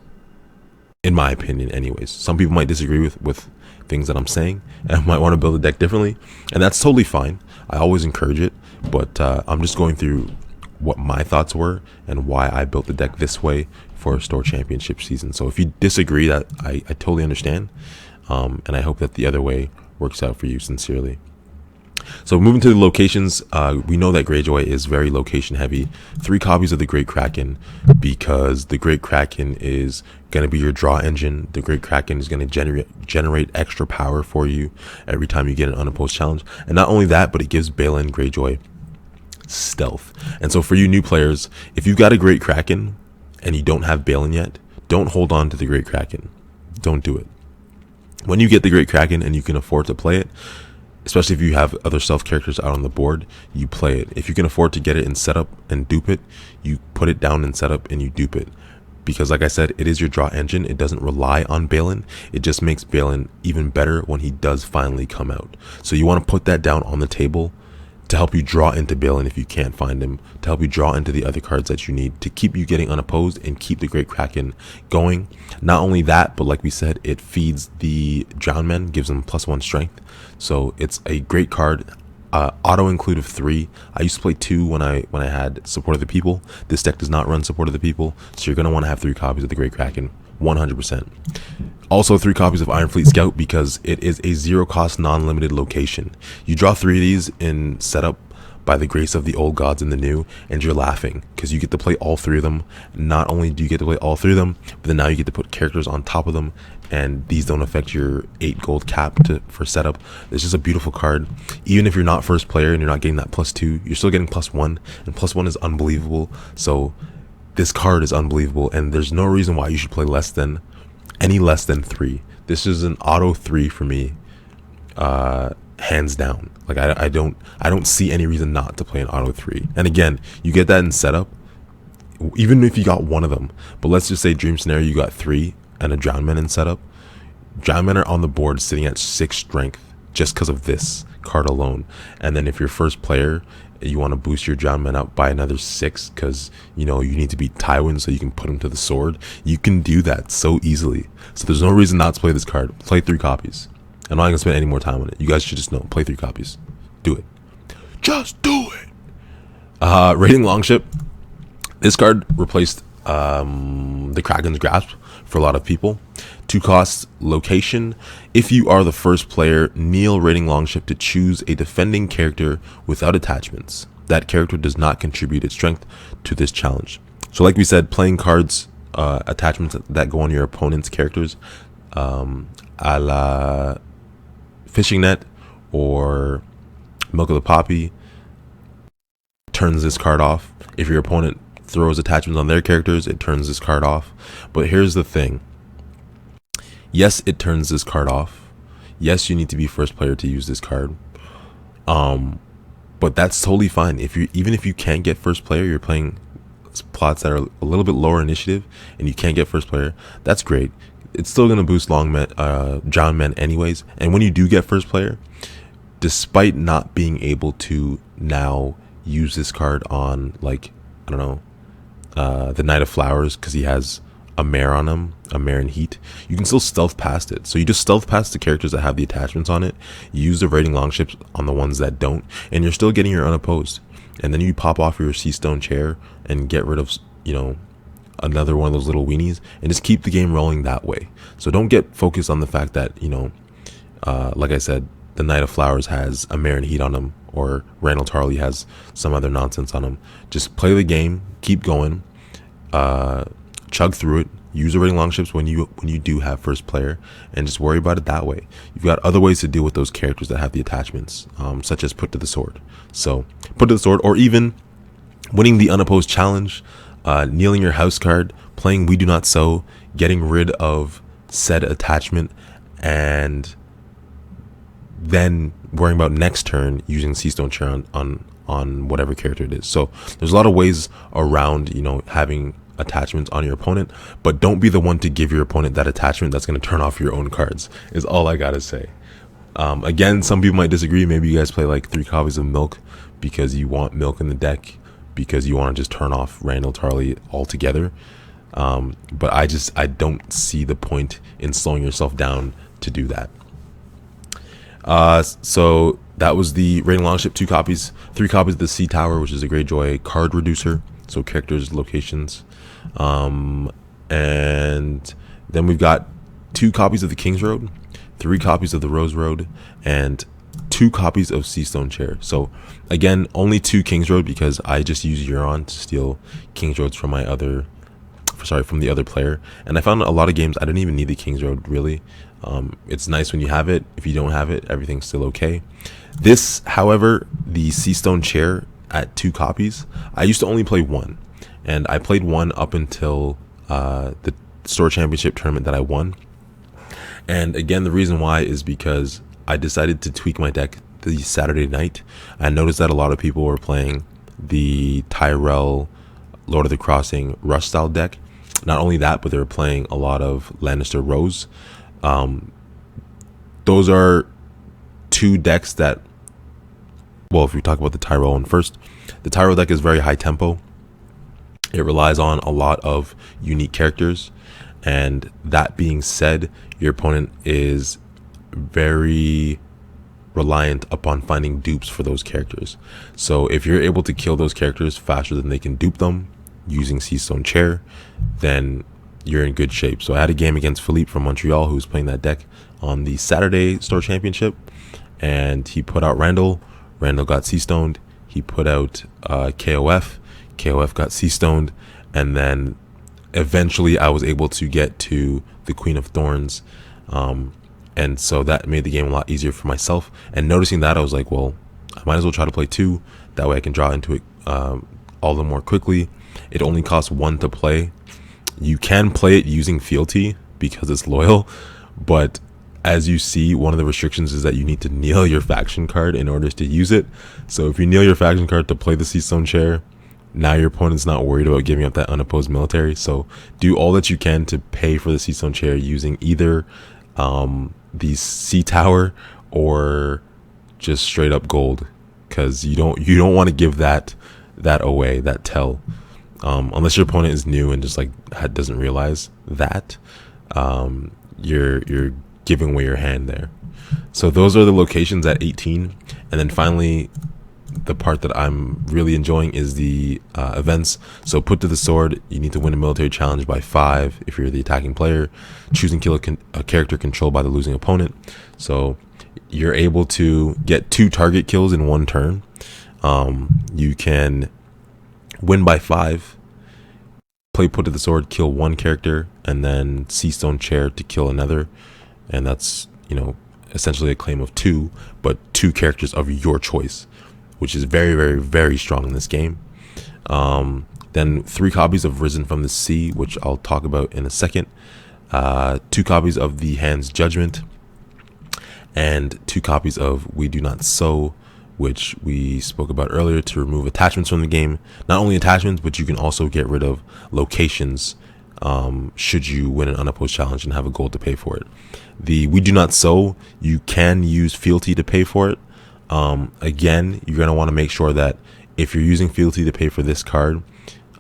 in my opinion anyways. Some people might disagree with things that I'm saying and might want to build a deck differently, and that's totally fine. I always encourage it, but I'm just going through what my thoughts were and why I built the deck this way for a Store Championship season. So if you disagree, that I totally understand, and I hope that the other way works out for you sincerely. So moving to the locations, we know that Greyjoy is very location heavy. 3 copies of the Great Kraken, because the Great Kraken is going to be your draw engine. The Great Kraken is going to generate extra power for you every time you get an unopposed challenge. And not only that, but it gives Balin Greyjoy stealth. And so for you new players, if you've got a Great Kraken and you don't have Balin yet, don't hold on to the Great Kraken. Don't do it. When you get the Great Kraken and you can afford to play it, especially if you have other stealth characters out on the board, you play it. If you can afford to get it in setup and dupe it, you put it down in setup and you dupe it. Because like I said, it is your draw engine. It doesn't rely on Balin. It just makes Balin even better when he does finally come out. So you want to put that down on the table to help you draw into Balin if you can't find him, to help you draw into the other cards that you need to keep you getting unopposed and keep the Great Kraken going. Not only that, but like we said, it feeds the Drowned Men, gives them +1 strength. So it's a great card. Auto include of 3. I used to play 2 when I had Support of the People. This deck does not run Support of the People, so you're going to want to have 3 copies of the Great Kraken, 100%. Also 3 copies of Iron Fleet Scout, because it is a 0-cost non-limited location. You draw 3 of these in setup by the grace of the old gods and the new, and you're laughing because you get to play all 3 of them. Not only do you get to play all 3 of them, but then now you get to put characters on top of them, and these don't affect your 8 gold cap for setup. It's just a beautiful card. Even if you're not first player and you're not getting that +2, you're still getting +1, and +1 is unbelievable. So this card is unbelievable, and there's no reason why you should play any less than 3. This is an auto 3 for me, hands down. Like I don't see any reason not to play an auto 3. And again, you get that in setup, even if you got 1 of them. But let's just say dream scenario, you got 3 and a Drowned Man in setup. Drowned Men are on the board sitting at 6 strength just because of this card alone. And then if you're first player, you want to boost your Drowned Men up by another 6 because, you know, you need to beat Tywin so you can put him to the sword. You can do that so easily. So there's no reason not to play this card. Play 3 copies. I'm not going to spend any more time on it. You guys should just know. Play 3 copies. Do it. Just do it. Raiding Longship. This card replaced the Kraken's Grasp for a lot of people. 2 costs, location. If you are the first player, kneel Raiding Longship to choose a defending character without attachments. That character does not contribute its strength to this challenge. So like we said, playing cards, attachments that go on your opponent's characters, a la Fishing Net or Milk of the Poppy, turns this card off. If your opponent throws attachments on their characters, it turns this card off. But here's the thing. Yes, it turns this card off. Yes, you need to be first player to use this card. But that's totally fine. Even if you can't get first player, you're playing plots that are a little bit lower initiative and you can't get first player, that's great. It's still gonna boost Drowned Men anyways. And when you do get first player, despite not being able to now use this card on, like, I don't know, the Knight of Flowers, because he has a mare on him, a mare in heat, you can still stealth past it. So you just stealth past the characters that have the attachments on it, use the Raiding Longships on the ones that don't, and you're still getting your unopposed. And then you pop off your Sea Stone Chair and get rid of, you know, another one of those little weenies, and just keep the game rolling that way. So don't get focused on the fact that, you know, like I said, the Knight of Flowers has a mare in heat on him, or Randall Tarley has some other nonsense on him. Just play the game, keep going, chug through it, use the Raiding Longships when you do have first player, and just worry about it that way. You've got other ways to deal with those characters that have the attachments, such as Put to the Sword. So Put to the Sword, or even winning the unopposed challenge, kneeling your house card, playing We Do Not Sow, getting rid of said attachment, and then worrying about next turn using Sea Stone Chair on whatever character it is. So there's a lot of ways around, you know, having attachments on your opponent, but don't be the one to give your opponent that attachment that's going to turn off your own cards, is all I gotta say. Again, some people might disagree. Maybe you guys play like 3 copies of Milk because you want Milk in the deck, because you want to just turn off Randall Tarley altogether. But I don't see the point in slowing yourself down to do that. So that was the Raiding Longship. 2 copies, 3 copies of the Sea Tower, which is a Greyjoy card reducer, so characters, locations, and then we've got 2 copies of the King's Road, 3 copies of the Rose Road, and 2 copies of Sea Stone Chair. So again, only 2 King's Road because I just use Euron to steal King's Roads from from the other player, and I found a lot of games I didn't even need the King's Road really. It's nice when you have it. If you don't have it, everything's still okay. This, however, the Sea Stone Chair at 2 copies, I used to only play 1, and I played 1 up until the Store Championship tournament that I won. And again, the reason why is because I decided to tweak my deck the Saturday night. I noticed that a lot of people were playing the Tyrell Lord of the Crossing Rush style deck. Not only that, but they were playing a lot of Lannister Rose. Those are 2 decks that, well, if we talk about the Tyrell one first, the Tyrell deck is very high tempo. It relies on a lot of unique characters, and that being said, your opponent is very reliant upon finding dupes for those characters. So if you're able to kill those characters faster than they can dupe them using Sea Stone Chair, then you're in good shape. So I had a game against Philippe from Montreal who was playing that deck on the Saturday Store Championship, and he put out Randall got Sea Stoned. He put out KOF got Sea Stoned, and then eventually I was able to get to the Queen of Thorns, and so that made the game a lot easier for myself. And noticing that, I was like, well, I might as well try to play 2, that way I can draw into it all the more quickly. It only costs 1 to play. You can play it using Fealty because it's loyal, but as you see, one of the restrictions is that you need to kneel your faction card in order to use it. So if you kneel your faction card to play the Sea Stone Chair, now your opponent's not worried about giving up that unopposed military. So do all that you can to pay for the Sea Stone Chair using either the sea tower or just straight up gold, because you don't want to give that away, that tell, unless your opponent is new and just like doesn't realize that. You're giving away your hand there. So those are the locations at 18. And then finally, the part that I'm really enjoying is the events. So put to the sword, you need to win a military challenge by 5 if you're the attacking player. Choose and kill a character controlled by the losing opponent. So you're able to get 2 target kills in 1 turn. You can win by 5, play put to the sword, kill 1 character, and then Sea Stone Chair to kill another. And that's, essentially a claim of 2, but 2 characters of your choice, which is very, very, very strong in this game. Then 3 copies of Risen from the Sea, which I'll talk about in a second. 2 copies of the Hand's Judgment, and 2 copies of We Do Not Sow, which we spoke about earlier, to remove attachments from the game. Not only attachments, but you can also get rid of locations should you win an unopposed challenge and have a gold to pay for it. The We Do Not Sow, you can use fealty to pay for it. Again, you're going to want to make sure that if you're using fealty to pay for this card,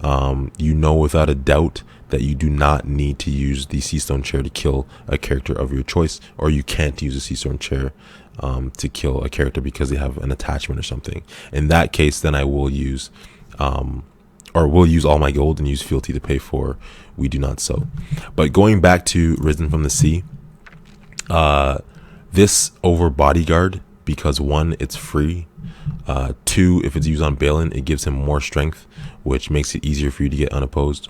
without a doubt that you do not need to use the Sea Stone Chair to kill a character of your choice, or you can't use a Sea Stone Chair to kill a character because they have an attachment or something. In that case, then I will use will use all my gold and use fealty to pay for We Do Not Sow. But going back to Risen from the Sea, this over Bodyguard, because 1, it's free. 2, if it's used on Balin, it gives him more strength, which makes it easier for you to get unopposed.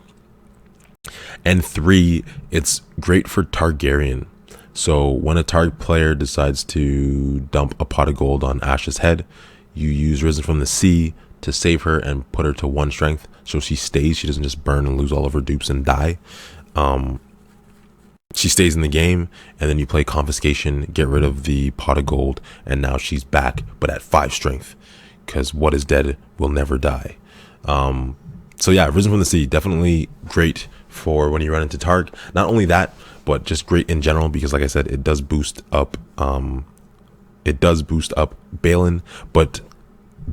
And 3, it's great for Targaryen. So when a target player decides to dump a pot of gold on Ash's head, you use Risen from the Sea to save her and put her to 1 strength, so she stays. She doesn't just burn and lose all of her dupes and die. She stays in the game, and then you play Confiscation, get rid of the pot of gold, and now she's back, but at 5 strength, because what is dead will never die. So yeah, Risen from the Sea, definitely great for when you run into Targ. Not only that, but just great in general, because like I said, it does boost up Balin, but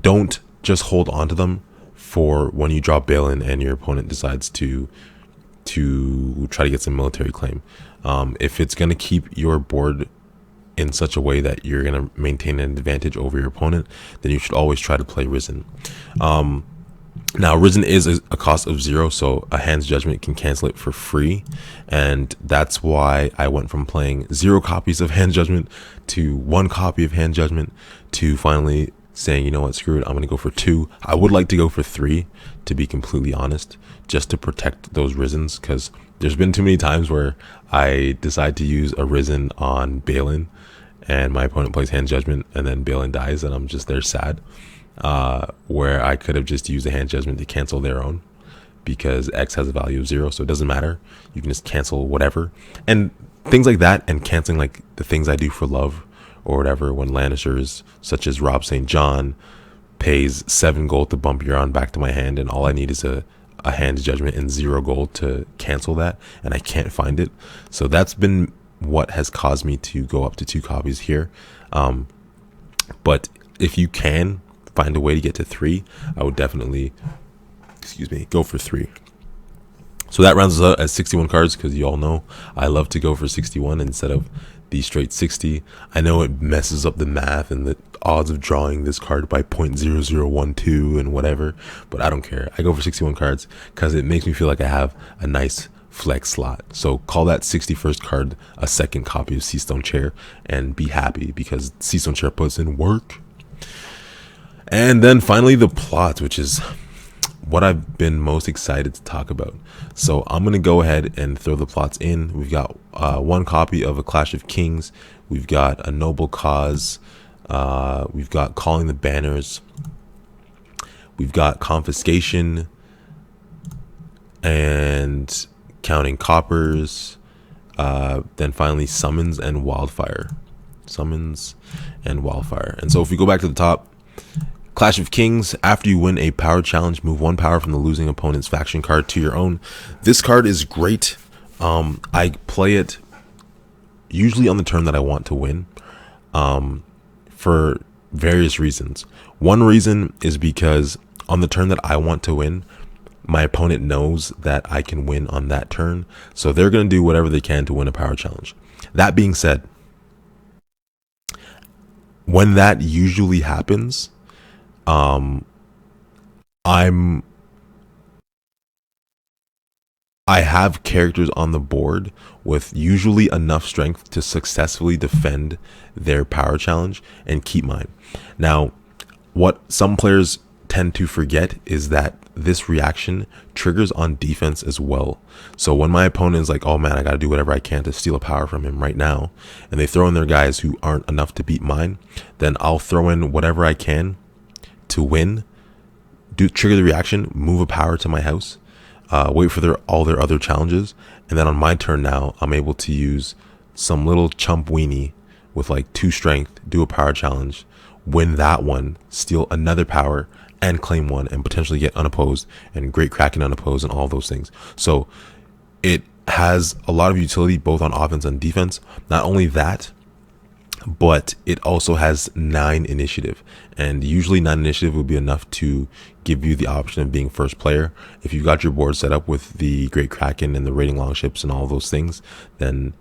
don't just hold on to them for when you drop Balin and your opponent decides to try to get some military claim. If it's going to keep your board in such a way that you're going to maintain an advantage over your opponent, then you should always try to play Risen. Now, Risen is a cost of 0, so a Hand's Judgment can cancel it for free, and that's why I went from playing 0 copies of Hand's Judgment to 1 copy of Hand's Judgment to finally saying, you know what, screw it, I'm going to go for 2. I would like to go for 3, to be completely honest, just to protect those Risens, because there's been too many times where I decide to use a Risen on Balin, and my opponent plays Hand's Judgment, and then Balin dies, and I'm just there sad, where I could have just used a Hand's Judgment to cancel their own, because X has a value of 0, so it doesn't matter. You can just cancel whatever, and things like that, and canceling like the things I do for love, or whatever, when Lannisters, such as Rob St. John, pays 7 gold to bump Euron back to my hand, and all I need is a Hand's Judgment and 0 gold to cancel that, and I can't find it. So that's been what has caused me to go up to 2 copies here. But if you can find a way to get to 3, I would definitely, go for 3. So that rounds us out at 61 cards, because you all know I love to go for 61 instead of the straight 60. I know it messes up the math and the odds of drawing this card by 0.0012 and whatever, but I don't care. I go for 61 cards because it makes me feel like I have a nice flex slot. So call that 61st card a second copy of Sea Stone Chair and be happy, because Sea Stone Chair puts in work. And then finally the plot, which is what I've been most excited to talk about. So I'm going to go ahead and throw the plots in. We've got 1 copy of A Clash of Kings. We've got A Noble Cause. We've got Calling the Banners. We've got Confiscation and Counting Coppers. Then finally Summons and Wildfire. And so if we go back to the top, Clash of Kings, after you win a power challenge, move 1 power from the losing opponent's faction card to your own. This card is great. I play it usually on the turn that I want to win, for various reasons. One reason is because on the turn that I want to win, my opponent knows that I can win on that turn, so they're going to do whatever they can to win a power challenge. That being said, when that usually happens, I have characters on the board with usually enough strength to successfully defend their power challenge and keep mine. Now, what some players tend to forget is that this reaction triggers on defense as well. So when my opponent is like, oh man, I got to do whatever I can to steal a power from him right now, and they throw in their guys who aren't enough to beat mine, then I'll throw in whatever I can to win, trigger the reaction, move a power to my house, wait for all their other challenges, and then on my turn now, I'm able to use some little chump weenie with like 2 strength, do a power challenge, win that one, steal another power, and claim one, and potentially get unopposed, and Great Kraken unopposed, and all those things. So it has a lot of utility both on offense and defense. Not only that, but it also has 9 initiative, and usually 9 initiative would be enough to give you the option of being first player. If you've got your board set up with the Great Kraken and the raiding longships and all those things, then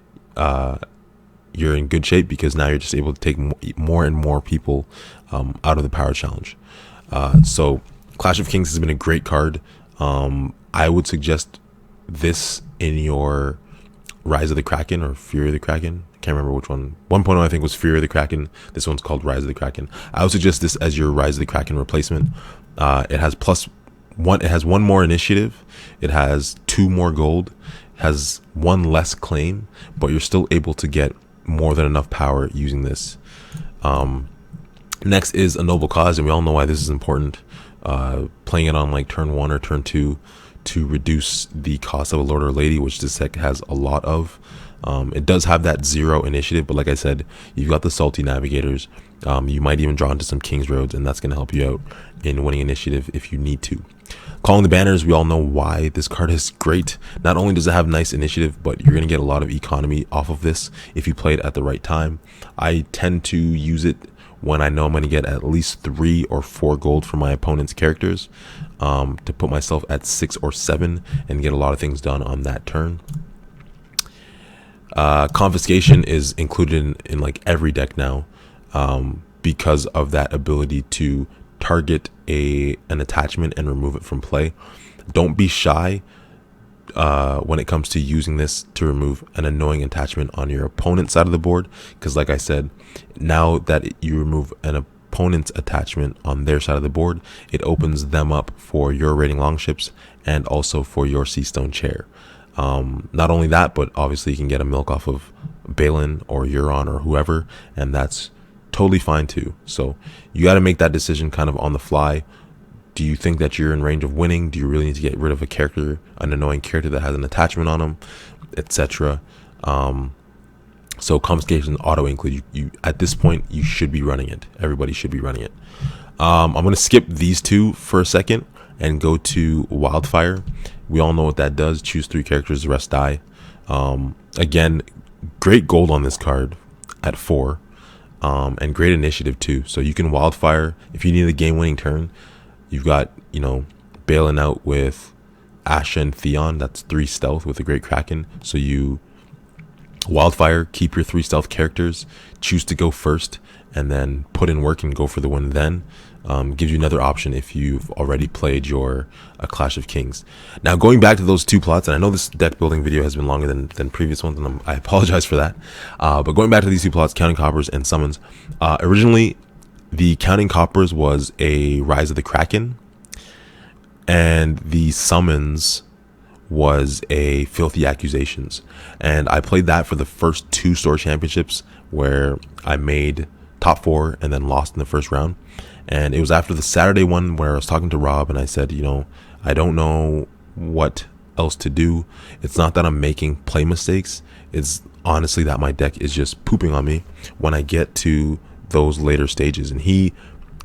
you're in good shape, because now you're just able to take more and more people out of the power challenge. So Clash of Kings has been a great card. I would suggest this in your Rise of the Kraken or Fury of the Kraken. I can't remember which one. 1.0 I think was Fury of the Kraken. This one's called Rise of the Kraken. I would suggest this as your Rise of the Kraken replacement. It has +1. It has 1 more initiative. It has 2 more gold. It has 1 less claim, but you're still able to get more than enough power using this. Next is A Noble Cause, and we all know why this is important. Playing it on like turn 1 or turn 2 to reduce the cost of a Lord or Lady, which this deck has a lot of. It does have that 0 initiative, but like I said, you've got the Salty Navigators. You might even draw into some King's Roads, and that's going to help you out in winning initiative if you need to. Calling the Banners, we all know why this card is great. Not only does it have nice initiative, but you're going to get a lot of economy off of this if you play it at the right time. I tend to use it when I know I'm going to get at least 3 or 4 gold from my opponent's characters, to put myself at 6 or 7 and get a lot of things done on that turn. Confiscation is included in like every deck now, because of that ability to target an attachment and remove it from play. Don't be shy when it comes to using this to remove an annoying attachment on your opponent's side of the board, because like I said, now that you remove an opponent's attachment on their side of the board, it opens them up for your raiding longships and also for your Sea Stone Chair. Not only that, but obviously you can get a milk off of Balin or Euron or whoever, and that's totally fine too. So you got to make that decision kind of on the fly. Do you think that you're in range of winning? Do you really need to get rid of a character, an annoying character that has an attachment on them, etc.? So confiscation auto include. You at this point you should be running it. Everybody should be running it. I'm gonna skip these 2 for a second and go to Wildfire. We all know what that does. Choose 3 characters, the rest die. Again, great gold on this card at 4, and great initiative too. So you can Wildfire if you need a game-winning turn. You've got, Balin out with Asha and Theon. That's 3 stealth with a Great Kraken. So you Wildfire, keep your 3 stealth characters, choose to go first, and then put in work and go for the win then. Gives you another option if you've already played your Clash of Kings. Now, going back to those 2 plots, and I know this deck building video has been longer than previous ones, and I apologize for that. But going back to these 2 plots, Counting Coppers and Summons. Originally, the Counting Coppers was a Rise of the Kraken, and the Summons was a Filthy Accusations. And I played that for the first 2 Store Championships, where I made top 4 and then lost in the first round. And it was after the Saturday one where I was talking to Rob, and I said, I don't know what else to do. It's not that I'm making play mistakes. It's honestly that my deck is just pooping on me when I get to those later stages. And he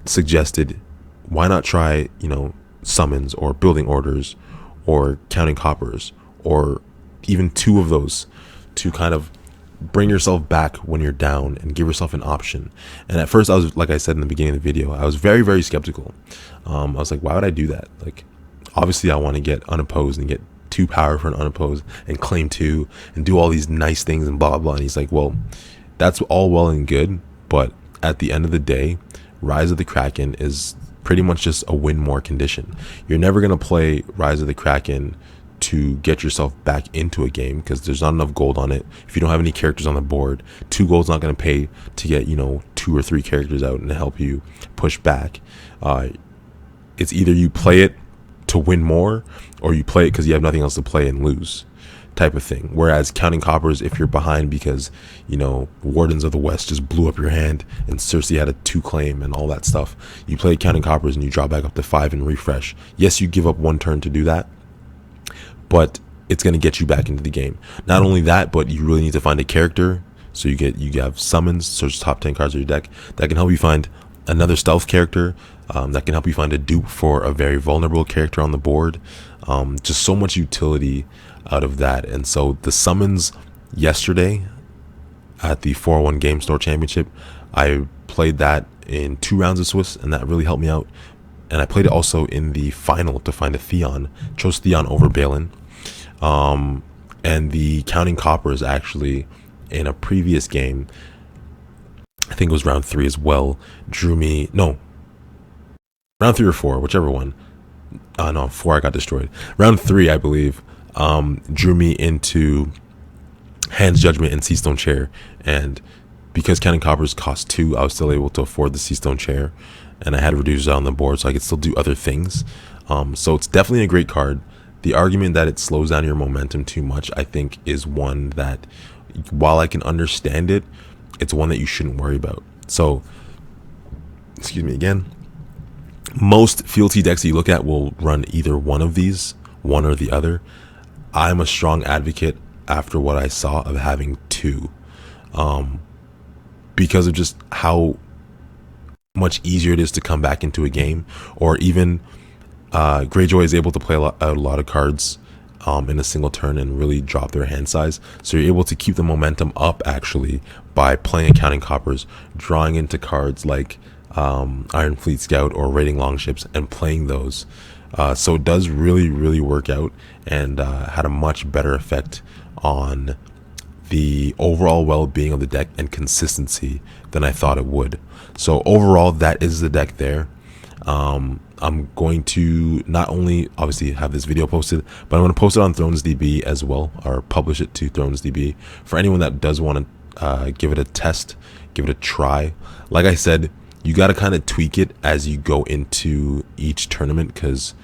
suggested, why not try, Summons or Building Orders or Counting Coppers, or even 2 of those, to kind of bring yourself back when you're down and give yourself an option. And at first I was, like I said in the beginning of the video, I was very, very skeptical. I was like, why would I do that? Like, obviously I want to get unopposed and get 2 power for an unopposed and claim 2 and do all these nice things and blah, blah, blah. And he's like, well, that's all well and good, but at the end of the day, Rise of the Kraken is pretty much just a win more condition. You're never going to play Rise of the Kraken to get yourself back into a game because there's not enough gold on it. If you don't have any characters on the board, 2 gold's not going to pay to get, 2 or 3 characters out and help you push back. It's either you play it to win more or you play it because you have nothing else to play and lose, type of thing. Whereas counting coppers, if you're behind because Wardens of the West just blew up your hand and Cersei had a 2 claim and all that stuff, you play counting coppers and you draw back up to 5 and refresh. Yes, you give up 1 turn to do that, but it's going to get you back into the game. Not only that, but you really need to find a character. So you have summons, search top 10 cards of your deck that can help you find another stealth character, that can help you find a dupe for a very vulnerable character on the board. Just so much utility out of that. And so the summons yesterday at the 401 Game Store Championship, I played that in 2 rounds of Swiss, and that really helped me out. And I played it also in the final to find a Theon. Chose Theon over Balin. And the counting coppers actually in a previous game, I think it was round 3 as well, drew me, no, round 3 or 4, whichever one. No, 4 I got destroyed. Round 3, I believe, drew me into Hand's Judgment and Seastone Chair. And because counting coppers cost 2, I was still able to afford the Seastone Chair. And I had reducers on the board so I could still do other things. So it's definitely a great card. The argument that it slows down your momentum too much, I think, is one that, while I can understand it, it's one that you shouldn't worry about. So, excuse me again, most fealty decks that you look at will run either one of these, one or the other. I'm a strong advocate after what I saw of having 2, because of just how much easier it is to come back into a game. Or even Greyjoy is able to play out a lot of cards in a single turn and really drop their hand size, so you're able to keep the momentum up actually by playing counting coppers, drawing into cards like Iron Fleet Scout or Raiding Longships and playing those. So it does really work out, and had a much better effect on the overall well-being of the deck and consistency than I thought it would. So overall, that is the deck there. I'm going to not only obviously have this video posted, but I'm going to post it on ThronesDB as well, or publish it to ThronesDB for anyone that does want to give it a test, give it a try. Like I said, you got to kind of tweak it as you go into each tournament, because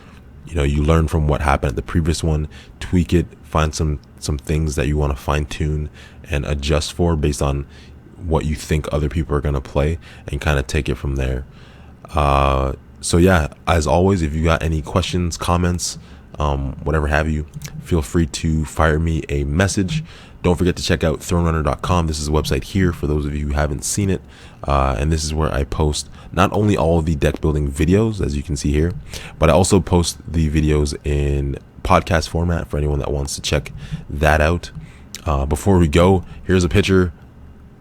you learn from what happened at the previous one, tweak it, find some things that you want to fine tune and adjust for based on what you think other people are going to play, and kind of take it from there. So yeah, as always, if you got any questions, comments, whatever have you, feel free to fire me a message. Don't forget to check out thronerunner.com. This is a website here for those of you who haven't seen it, and this is where I post not only all of the deck building videos, as you can see here, but I also post the videos in podcast format for anyone that wants to check that out. Before we go, here's a picture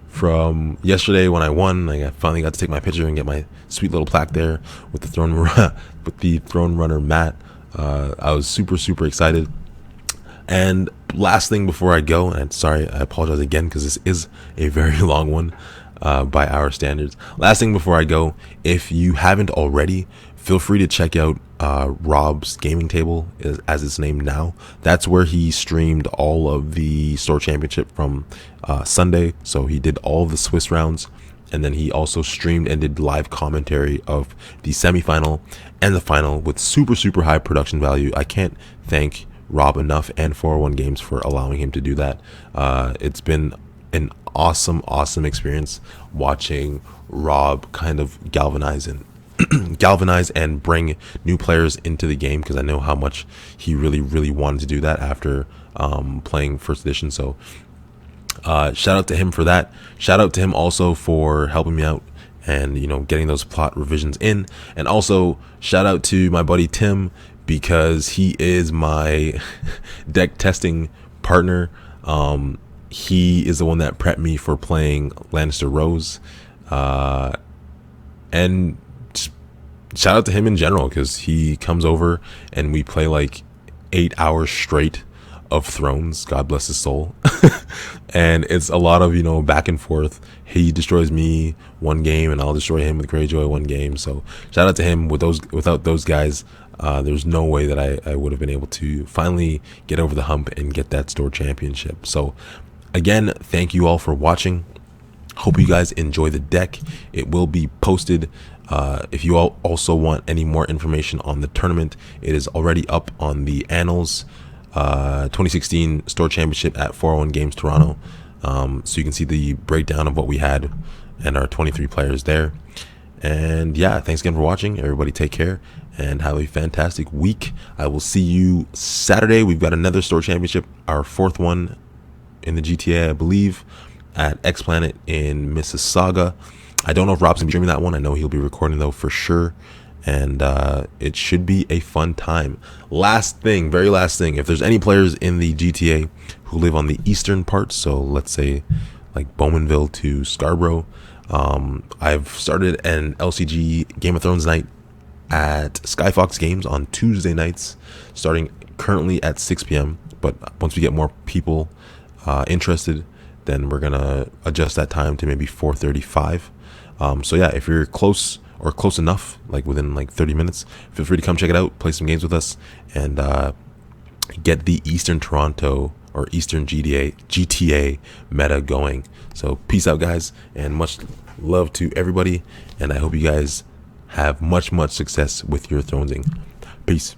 from yesterday when I won. I finally got to take my picture and get my sweet little plaque there with the Throne Runner mat. I was super excited. And last thing before I go, and sorry, I apologize again because this is a very long one by our standards. Last thing before I go, if you haven't already, feel free to check out Rob's gaming table, as it's named now. That's where he streamed all of the Store Championship from Sunday. So he did all of the Swiss rounds, and then he also streamed and did live commentary of the semifinal and the final with super high production value. I can't thank Rob enough, and 401 Games for allowing him to do that. It's been an awesome experience watching Rob kind of galvanize and bring new players into the game, because I know how much he really wanted to do that after playing first edition. So shout out to him for that. Shout out to him also for helping me out and getting those plot revisions in, and also shout out to my buddy Tim, because he is my deck testing partner. he is the one that prepped me for playing Lannister Rose, and shout out to him in general, because he comes over and we play like 8 hours straight of Thrones. God bless his soul. And it's a lot of, you know, back and forth. He destroys me one game and I'll destroy him with Greyjoy one game. So shout out to him. Without those guys, there's no way that I would have been able to finally get over the hump and get that Store Championship. So again, thank you all for watching. Hope you guys enjoy the deck. It will be posted. If you all also want any more information on the tournament, it is already up on the Annals 2016 Store Championship at 401 Games Toronto. So you can see the breakdown of what we had and our 23 players there. And yeah, thanks again for watching. Everybody take care and have a fantastic week. I will see you Saturday. We've got another Store Championship, our 4th one in the GTA, I believe, at X Planet in Mississauga. I don't know if Rob's gonna be streaming that one. I know he'll be recording though for sure, and it should be a fun time. Last thing, very last thing, if there's any players in the GTA who live on the eastern part, so let's say like Bowmanville to Scarborough, I've started an LCG Game of Thrones night at Skyfox Games on Tuesday nights, starting currently at 6 p.m. But once we get more people interested, then we're gonna adjust that time to maybe 4:35. So yeah, if you're close or close enough, like within like 30 minutes, feel free to come check it out, play some games with us, and get the Eastern Toronto or Eastern GTA meta going. So peace out, guys, and much love to everybody, and I hope you guys have much success with your thronesing. Peace.